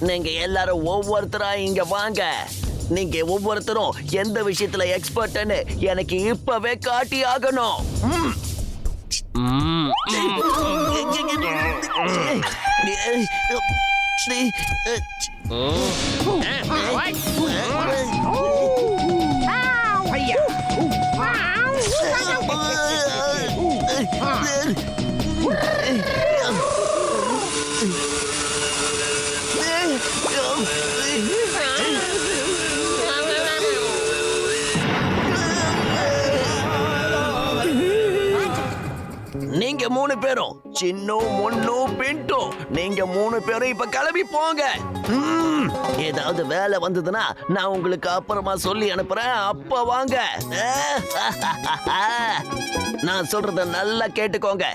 நீங்க எல்லாரும் ஒவ்வொருத்தரா இங்க வாங்க. நீங்க ஒவ்வொருத்தரும் எந்த விஷயத்துல எக்ஸ்பர்ட்னு எனக்கு இப்பவே காட்டி ஆகணும். நீங்க 3 பேரும் சின்னு முன்னு பின்ட்டு நீங்க 3 பேரும் இப்ப கிளம்பி போங்க. ஏதாவது வேலை வந்ததுன்னா நான் உங்களுக்கு அப்புறமா சொல்லி அனுப்புறேன். அப்ப வாங்க. நான் சொல்றத நல்லா கேட்டுக்கோங்க.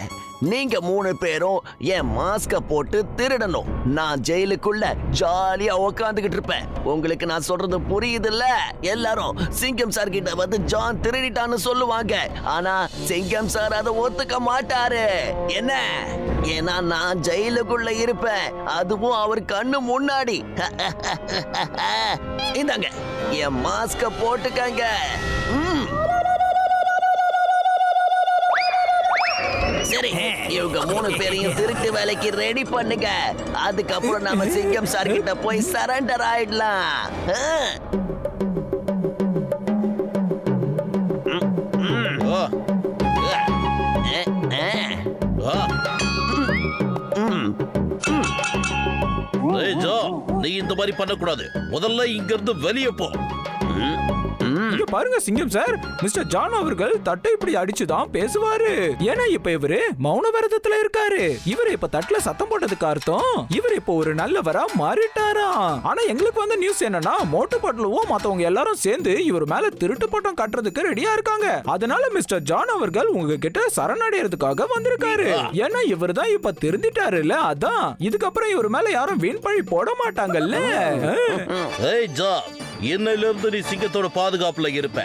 நீங்க 3 பேரும் என் மாஸ்க போட்டு திருடணும். நான் ஜெயிலுக்குள்ள ஜாலியா உக்காந்துகிட்டு இருப்பேன். உங்களுக்கு நான் சொல்றது புரியுதுல்ல? எல்லாரும் சிங்கம் சார் கிட்ட வந்து ஜான் திருடிட்டான்னு சொல்லுவாங்க. ஆனா சிங்கம் சார் அதை ஒத்துக்க மாட்டாரு. என்ன? ஏன்னா நான் ஜெயிலுக்குள்ள இருப்பேன், அதுவும் அவர் கண்ணு முன்னாடி. இந்தாங்க என் மாஸ்க போட்டுக்கங்க. சரி, இவங்க 3 பேரையும் திருட்டு வேலைக்கு ரெடி பண்ணுங்க. அதுக்கப்புறம் நாம சிங்கம் சார் கிட்ட போய் சரண்டர் ஆயிடலாம். நீ இந்த மாதிரி பண்ணக்கூடாது. முதல்ல இங்க இருந்து வெளியே போ. இங்க பாருங்க சிங்கம் சார், மிஸ்டர் ஜான் அவர்கள் தட்டை இப்படி அடிச்சுதான் பேசுவாரு. ஏன்னா இப்ப இவரு மௌன விரதத்துல இருக்காரு. இவரு இப்ப தட்டுல சத்தம் போட்டதுக்கு அர்த்தம் இவர் இப்ப ஒரு நல்லவரா மாறிட்டாரா. ஆனா எங்களுக்கு வந்த நியூஸ் என்னன்னா, மோட்டு பட்லுவும் மத்தவங்க எல்லாரும் சேர்ந்து இவர் மேல திருட்டு பட்டம் கட்டுறதுக்கு ரெடியா இருக்காங்க. அதனால மிஸ்டர் ஜான் அவர்கள் உங்ககிட்ட சரணடைறதுக்காக வந்திருக்காரு. ஏன்னா இவர் தான் இப்ப திருந்திட்டாருல்ல, அதான் இதுக்கப்புறம் இவர் மேல யாரும் வீண் பழி போட மாட்டாங்கல்ல. இன்னையிலிருந்து நீ சிங்கத்தோட பாதுகாப்புல இருப்ப.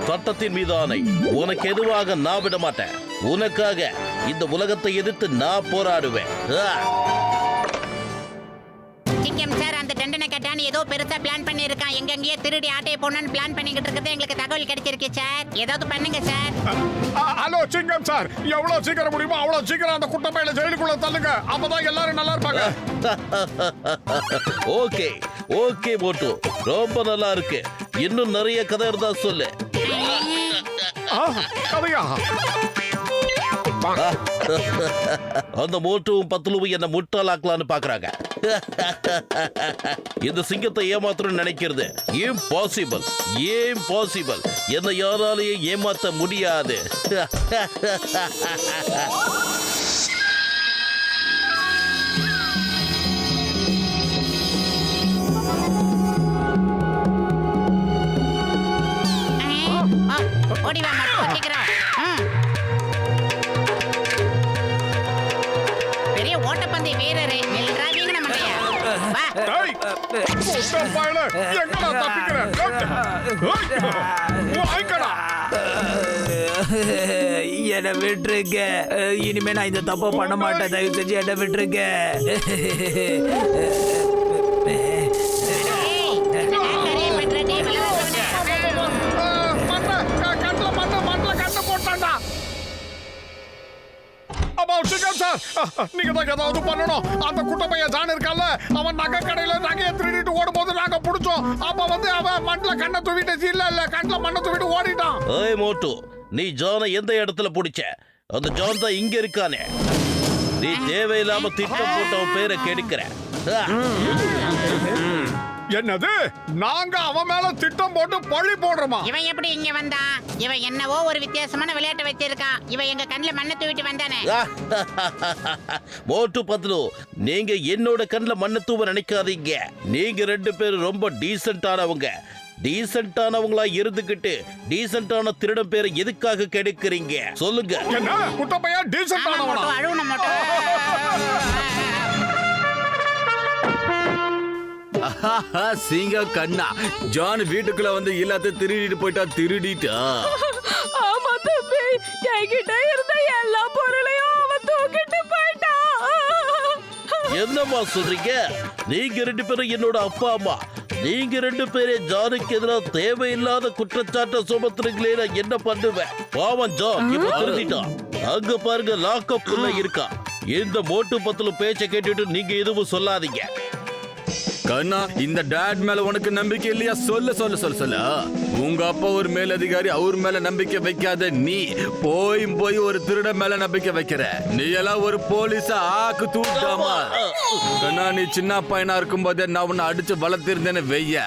சட்டத்தின் மீது ஆணை. உனக்கு எதுவாக நான் விட மாட்டேன். உனக்காக இந்த உலகத்தை எதிர்த்து நான் போராடுவேன். சிங்கம் சார் அந்த தண்டனை கட்டான்னு ஏதோ பெருசா பிளான் பண்ணி இருக்கான். எங்கெங்கேயே திருடி ஆட்டையை போடணும்னு பிளான் பண்ணிக்கிட்டு இருக்கிறது எங்களுக்கு தகவல் கிடைச்சிருக்கு சார். ஏதாவது பண்ணுங்க சார். ஹலோ சிங்கம் சார், எவ்வளவு சீக்கிரம் முடியுமோ அவ்வளவு சீக்கிரம் அந்த குட்டப்பையில ஜெயிலுக்குள்ள தள்ளுங்க. அப்பதான் எல்லாரும் நல்லா இருப்பாங்க. ஓகே ஓகே மோட்டு, ரொம்ப நல்லா இருக்கு. இன்னும் நிறைய கதை இருந்தா சொல்லு. கதையா? அந்த மோட்டுவும் பத்துலுவும் என்ன முட்டாளாக்கலான்னு பாக்குறாங்க. இந்த சிங்கத்தை ஏமாத்தணும்னு நினைக்கிறது இம்பாசிபிள். இம்பாசிபிள். என்னை யாராலையும் ஏமாத்த முடியாது. ஓடிவா மட்டும் சீக்கிரம். பெரிய ஓட்டப்பந்தய வீரரு வீங்க நம்ம என்ன விட்டுருங்க. இனிமே நான் இந்த தப்ப பண்ண மாட்டேன். தயவு செஞ்சு என்ன விட்டுருங்க. நீங்க தான் ஏதாவது பண்ணணும். அந்த குட்டப்பைய ஜான் இருக்கால, அவன் நகை கடையில நகையை திருடிட்டு ஓடும் போது நாங்க புடிச்சோம். அப்ப வந்து அவன் மண்ணுல கண்ணை தூவிட்டு இல்ல கண்ணுல மண்ணை தூவிட்டு ஓடிட்டான். ஏய் மோட்டு, நீ ஜானை எந்த இடத்துல பிடிச்ச? அந்த ஜான் தான் இங்க இருக்கானே. நீ தேவையில்லாம திட்டம் போட்டவன் பேரை கெடுக்கிற. என்னது? நாங்க அவன் மேல திட்டம் போட்டு பழி போடுறோமா? இவன் எப்படி இங்க வந்தான்? இவன் என்னவோ ஒரு வித்தியாசமான விளையாட்டு வச்சிருக்கான். இவன் எங்க கண்ணுல மண்ணை தூவிட்டு வந்தானே. மோட்டு பத்லு, நீங்க என்னோட கண்ணுல மண்ணை தூவ நினைக்காதீங்க. நீங்க 2 பேரும் ரொம்ப டீசென்டானவங்க. டீசென்டானவங்களா இருந்துகிட்டு டீசென்டான திருடம் பேரை எதுக்காக கெடுக்கிறீங்க சொல்லுங்க. என்ன குட்டப்பையா டீசென்டானவனா? அழுவன மட்டும். சிங்க கண்ணா, ஜான் வீட்டுக்குள்ள வந்து எல்லாத்தையும் திருடிட்டு போயிட்டா. திருடிட்டா? ஆமா தம்பி, என்கிட்ட இருந்த எல்லா பொருளையும் அவன் தூக்கிட்டு போயிட்டான். என்னம்மா சொல்றீங்க? நீங்க 2 பேரும் என்னோட அப்பா அம்மா. நீங்க 2 பேரே ஜானுக்கு எதிராக தேவையில்லாத குற்றச்சாட்டை சுமத்துறீங்களே, நான் என்ன பண்ணுவேன்? பாவம் ஜான் இப்ப திருந்திட்டான். அங்க பாருங்க லாக்அப்ல இருக்கா. இந்த மோட்டு பத்துல பேச்ச கேட்டுட்டு நீங்க எதுவும் சொல்லாதீங்க. கண்ணா, இந்த டாட் மேல உனக்கு நம்பிக்கை இல்லையா? சொல்லு சொல்லு சொல்லு சொல்லு. உங்க அப்பா ஒரு மேலதிகாரி, அவர் மேல நம்பிக்கை வைக்காத நீ போய் ஒரு திருட மேல நம்பிக்கை வைக்கிற. நீ எல்லாம் ஒரு போலீஸா ஆக்கு தூட்டாமா. கண்ணா, நீ சின்ன பையனா இருக்கும் போதே நான் உன்னை அடிச்சு வளர்த்திருந்தேன்னு வெய்ய.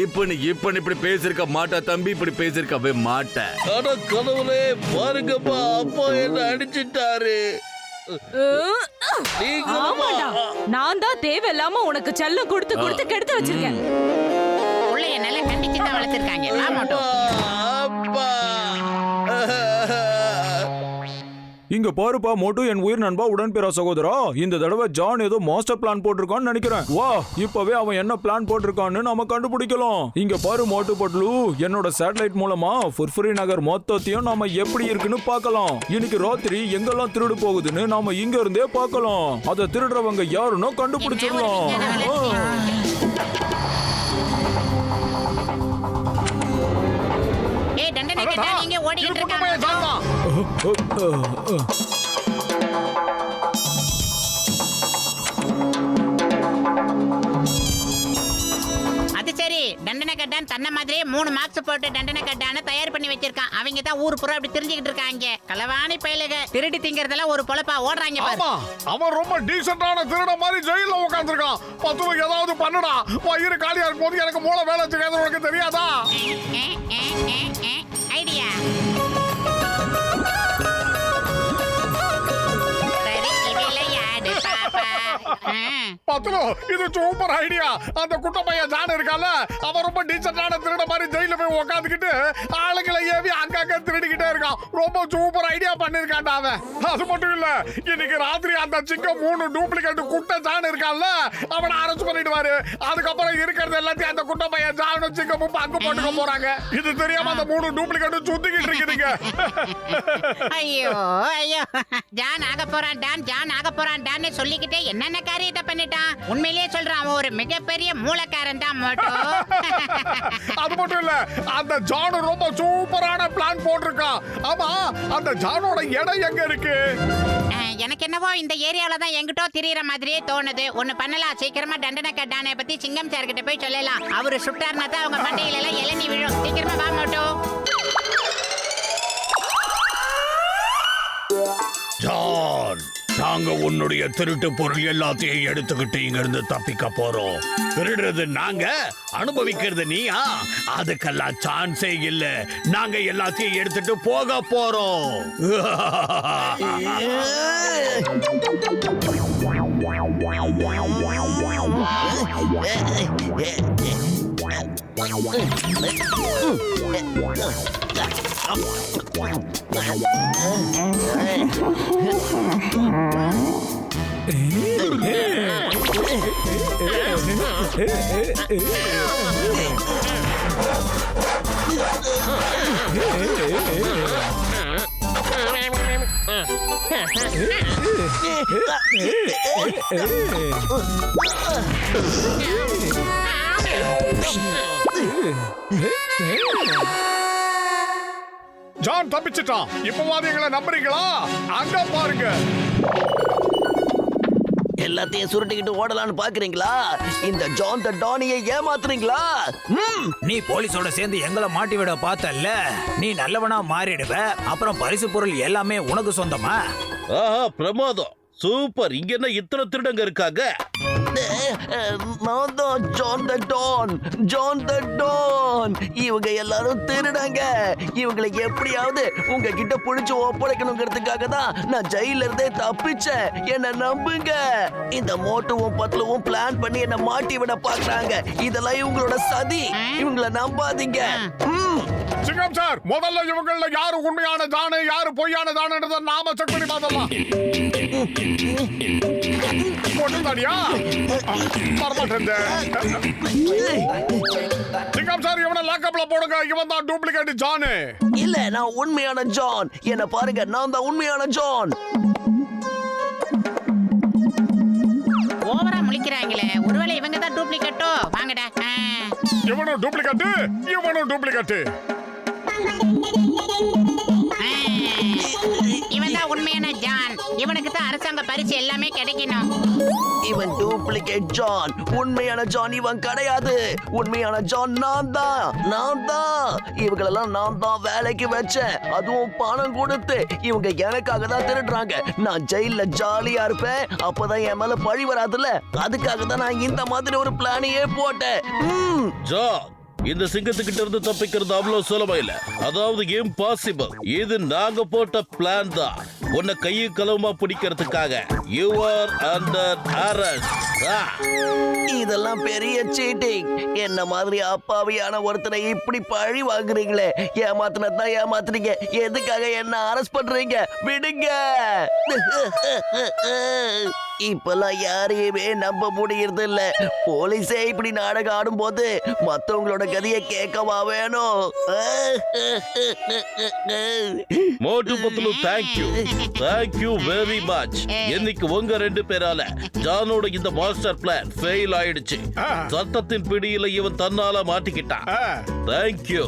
இப்ப நீ இப்படி பேசிருக்க மாட்ட தம்பி, இப்படி பேசிருக்கவே மாட்ட. ஆனா கடவுளே, பாருங்கப்பா, அப்பா என்ன அடிச்சிட்டாரு. ஆமாடா, நான் தான் தேவையில்லாம உனக்கு செல்லம் கொடுத்து கொடுத்து கெடுத்து வச்சிருக்கேன். பிள்ளைய நல்லா கண்டிச்சு தான் வளர்த்திருக்காங்க. வா மோட்டு. அப்பா இங்க பாருப்பா மோட்டு, என் உயிர் நண்பா, உடன்பிற சகோதரா, இந்த தடவை ஜான் ஏதோ மாஸ்டர் பிளான் போட்டிருக்கான்னு நினைக்கிறேன். வா, இப்பவே அவன் என்ன பிளான் போட்டிருக்கான்னு நாம கண்டுபிடிக்கலாம். இங்க பாரு மோட்டு பட்லு, என்னோட சேட்டலைட் மூலமா ஃபுர்ஃபுரி நகர் மொத்தத்தையும் நாம எப்படி இருக்குன்னு பார்க்கலாம். இன்னைக்கு ராத்திரி எங்கெல்லாம் திருடு போகுதுன்னு நாம இங்க இருந்தே பார்க்கலாம். அதை திருடுறவங்க யாருன்னு கண்டுபிடிச்சிடலாம். ஏய் தண்டனை கேட்டா நீங்க ஓடிட்டு இருக்காங்க. அது சரி, தண்டனை கட்டான் தன்ன மாதிரியே 3 மார்க்ஸ் போட்டு தண்டனை கட்டான தயார் பண்ணி வச்சிருக்கான். அவங்க தான் ஊர் புறம் அப்படி தெரிஞ்சுக்கிட்டு இருக்காங்க. களவாணி பயலுக திருடி திங்கறதெல்லாம் ஒரு பொழப்பா ஓடுறாங்க பாரு. ஆமா, அவன் ரொம்ப டீசென்ட்டான திருட மாதிரி ஜெயில உட்கார்ந்திருக்கான். பத்துல ஏதாவது பண்ணுடா. வயிறு காலியா இருக்கும்போது எனக்கு மூளை வேலை செய்யாது, உனக்கு தெரியாதா? ஐடியா. சரி, இதில யாரு பாப்பா? பத்துலோ, இது சூப்பர் ஐடியா. அந்த குட்ட பையன் ஜான் இருக்கால, அவன் ரொம்ப டீசென்ட்டான திருட மாதிரி ஜெயில போய் உட்காந்துக்கிட்டு ஆளுங்களை ஏவி அங்கங்க திருடிக்கிட்டே இருக்கான். ரொம்ப சூப்பர் ஐடியா பண்ணிருக்கான்டா அவன். அது மட்டும் இல்ல, இன்னைக்கு ராத்திரி அந்த சிங்கம் 3 டூப்ளிகேட் குட்ட ஜான் இருக்கான்ல, அவனை அரெஸ்ட் பண்ணிடுவாரு. அதுக்கப்புறம் இருக்கிறது எல்லாத்தையும் அந்த குட்ட பையன் ஜானும் சிங்கமும் பங்கு போட்டுக்க போறாங்க. இது தெரியாம அந்த 3 டூப்ளிகேட் சுத்திக்கிட்டு இருக்குதுங்க. ஐயோ ஐயோ, ஜான் ஆக போறான் டான், ஜான் ஆக போறான் டான்னு சொல்லிக்கிட்டே என்னென்ன காரியத்தை பண்ணிட்டான். உண்மையிலேயே சொல்றான், அவன் ஒரு மிகப்பெரிய மூலக்காரன் தான் மோட்டு. அது மட்டும் இல்ல, அந்த ஜான் ரொம்ப சூப்பரான பிளான் போட்டிருக்கான். ஆமா, அந்த ஜானோட இடம் எங்க இருக்கு? எனக்கு என்னவோ இந்த ஏரியால தான் எங்கிட்டோ திரியற மாதிரியே தோணுது. ஒண்ணு பண்ணலாம், சீக்கிரமா தண்டனை கட்டானை பத்தி சிங்கம் சார் கிட்ட போய் சொல்லலாம். அவரு சுட்டார்னா தான் அவங்க மண்டையில எல்லாம் இளநீ விழும். சீக்கிரமா வா மோட்டு. ஜான், நாங்க உன்னுடைய திருட்டு பொருள் எல்லாத்தையும் எடுத்துக்கிட்டு இங்க இருந்து தப்பிக்க போறோம். திருடுறது நாங்க, அனுபவிக்கிறது நீயா? அதுக்கெல்லாம் சான்ஸே இல்ல. நாங்க எல்லாத்தையும் எடுத்துட்டு போக போறோம். ஜான் தப்பிச்சிட்டான். இப்பவாது எங்களை நம்புறீங்களா? அங்க பாருங்க. எல்லாத்தையும் சுருட்டிக்கிட்டு ஓடலான்னு பாக்குறீங்களா? இந்த ஜான் த டானியை ஏமாத்துறீங்களா? நீ போலீஸோட சேர்ந்து எங்களை மாட்டி விட பார்த்தல்ல, நீ நல்லவனா மாறிடுவ. அப்புறம் பரிசு பொருள் எல்லாமே உனக்கு சொந்தமா? ஆஹா, பிரமாதம், சூப்பர். இங்க என்ன இத்தனை திருடங்க இருக்காங்க? நான் தான் John the don, John the don. இவங்க எல்லாரும் திருடங்க. இவங்களை எப்படியாவது உங்ககிட்ட புடிச்சு ஒப்படைக்கணுங்கிறதுக்காக தான் நான் ஜெயில இருந்தே தப்பிச்சேன். என்ன நம்புங்க. இந்த மோட்டுவும் பத்லுவும் பிளான் பண்ணி என்ன மாட்டி விட பாக்குறாங்க. இதெல்லாம் இவங்களோட சதி. இவங்கள நம்பாதீங்க. சிங்கம் சார், முதல்ல இவங்கள யாரு உண்மையான ஜானு, யாரு பொய்யான ஜானுன்றத நாம செக் பண்ணி பார்த்தலாம். போட்டுதாடியா? வரமாட்டேன். சிங்கம் சார், இவனை லாக்கப்ல போடுங்க. இவன் தான் டூப்ளிகேட் ஜானு. இல்ல, நான் உண்மையான ஜான். என்ன பாருங்க, நான் தான் உண்மையான ஜான். முழிக்கிறாங்களே, ஒருவேளை இவங்க தான் டூப்ளிகேட்டோ? வாங்கடா. இவனும் டூப்ளிகேட், இவனும் டூப்ளிகேட். இவன் தான் உண்மையான ஜான். இவனுக்கு தான் அரசாங்க பரிசு எல்லாமே கிடைக்கணும். இவன் டூப்ளிகேட் ஜான். உண்மையான ஜான் இவன் கிடையாது. உண்மையான ஜான் நான் தான். இவங்களெல்லாம் நான் தான் வேலைக்கு வச்சேன். அதுவும் பணம் கொடுத்து. இவங்க எனக்காக தான் திருடுறாங்க. நான் ஜெயில ஜாலியா இருப்பேன். அப்பதான் என் மேல பழி வராதுல்ல. அதுக்காக தான் நான் இந்த மாதிரி ஒரு பிளானையே போட்டேன். ஜான், இந்த சிங்கத்துக்கிட்ட இருந்து தப்பிக்கிறது அவ்வளவு சுலபம் இல்ல. அதாவது இம்பாசிபிள். இது நாங்க போட்ட பிளான் தான். உன்னை கையும் களவுமா பிடிக்கிறதுக்காக. You are under arrest. இதெல்லாம் பெரிய சீட்டிங். என்ன மாதிரி அப்பாவியான ஒருத்தனை இப்படி பழி வாங்குறீங்களே. ஏமாத்தினதான் ஏமாத்துறீங்க. எதுக்காக என்ன அரெஸ்ட் பண்றீங்க? விடுங்க. இப்பெல்லாம் யாரையுமே நம்ப முடியறது இல்ல. போலீஸே இப்படி நாடகம் ஆடும் போது மத்தவங்களோட கதையை கேட்கவா வேணும்? மோட்டு பத்துலு தேங்க்யூ வெரி மச். இன்னைக்கு உங்க 2 பேரால ஜானோட இந்த மாஸ்டர் பிளான் ஃபெயில் ஆயிடுச்சு. சட்டத்தின் பிடியில இவன் தன்னால மாட்டிக்கிட்டான். தேங்க்யூ.